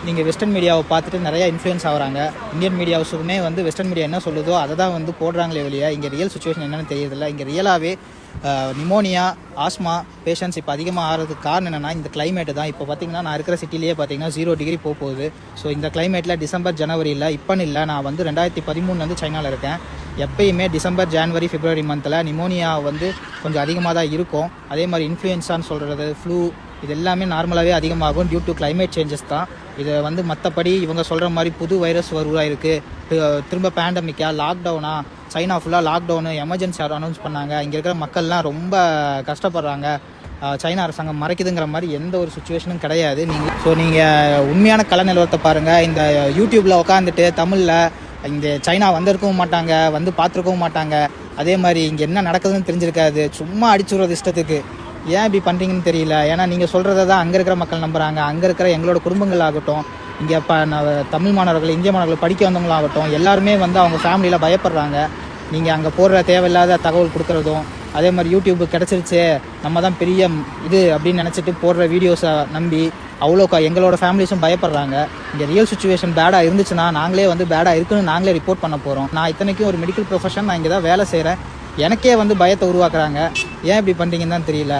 நீங்கள் வெஸ்டர்ன் மீடியாவை பார்த்துட்டு நிறையா இன்ஃப்ளூயன்ஸ் ஆகிறாங்க. இந்தியன் மீடியாவுக்குமே வந்து வெஸ்டர்ன் மீடியா என்ன சொல்லுதோ அதை தான் வந்து போடுறாங்களே வெளியே இங்கே ரியல் சுச்சுவேஷன் என்னென்னு தெரியறதில்ல. இங்கே ரியலாகவே நிமோனியா, ஆஸ்மா பேஷண்ட்ஸ் இப்போ அதிகமாக ஆகிறதுக்கு காரணம் என்னென்னா இந்த கிளைமேட்டு தான். இப்போ பார்த்தீங்கன்னா நான் இருக்கிற சிட்டிலேயே பார்த்தீங்கன்னா 0 டிகிரி போகுது. ஸோ இந்த கிளைமேட்டில் டிசம்பர் ஜனவரியில் இப்போன்னு இல்லை, நான் வந்து 2013 சைனாவில் இருக்கேன். எப்பயுமே டிசம்பர் ஜான்வரி பிப்ரவரி மந்தில் நிமோனியா வந்து கொஞ்சம் அதிகமாக தான் இருக்கும். அதே மாதிரி இன்ஃப்ளூயன்ஸான்னு சொல்கிறது, ஃப்ளூ, இது எல்லாமே நார்மலாகவே அதிகமாகும் டியூ டு கிளைமேட் சேஞ்சஸ் தான். இதை வந்து மற்றபடி இவங்க சொல்கிற மாதிரி புது வைரஸ் வருவதாக இருக்குது, திரும்ப பேண்டமிக்கா, லாக்டவுனா, சைனா ஃபுல்லாக லாக்டவுனு, எமர்ஜென்சி அனௌன்ஸ் பண்ணாங்க. இங்கே இருக்கிற மக்கள்லாம் ரொம்ப கஷ்டப்படுறாங்க, சைனா அரசாங்கம் மறைக்குதுங்கிற மாதிரி எந்த ஒரு சுச்சுவேஷனும் கிடையாது. நீங்கள் உண்மையான கல நிலவரத்தை பாருங்கள். இந்த யூடியூப்பில் உட்காந்துட்டு தமிழில் இங்கே சைனா வந்திருக்கவும் மாட்டாங்க, வந்து பார்த்துருக்கவும் மாட்டாங்க. அதே மாதிரி இங்கே என்ன நடக்குதுன்னு தெரிஞ்சிருக்காது, சும்மா அடிச்சுடுறது இஷ்டத்துக்கு. ஏன் இப்படி பண்ணுறீங்கன்னு தெரியல. ஏன்னா நீங்கள் சொல்கிறத தான் அங்கே இருக்கிற மக்கள் நம்புகிறாங்க. அங்கே இருக்கிற எங்களோட குடும்பங்கள் ஆகட்டும், இங்கே தமிழ் மாணவர்கள், இந்திய மாணவர்கள் படிக்க வந்தவங்களாகட்டும், எல்லாருமே வந்து அவங்க ஃபேமிலியில் பயப்படுறாங்க. நீங்கள் அங்கே போடுற தேவையில்லாத தகவல் கொடுக்குறதும், அதே மாதிரி யூடியூப் கிடச்சிருச்சு நம்ம தான் பெரிய இது அப்படின்னு நினச்சிட்டு போடுற வீடியோஸை நம்பி எங்களோட ஃபேமிலிஸும் பயப்படுறாங்க. இங்கே ரியல் சுச்சுவேஷன் பேடாக இருந்துச்சுன்னா நாங்களே வந்து பேடாக இருக்குன்னு நாங்களே ரிப்போர்ட் பண்ண போகிறோம். நான் இத்தனைக்கும் ஒரு மெடிக்கல் ப்ரொஃபஷன், நான் இங்கே தான் வேலை செய்கிறேன். எனக்கே வந்து பயத்தை உருவாக்குறாங்க. ஏன் இப்படி பண்ணுறீங்கன்னு தான் தெரியல.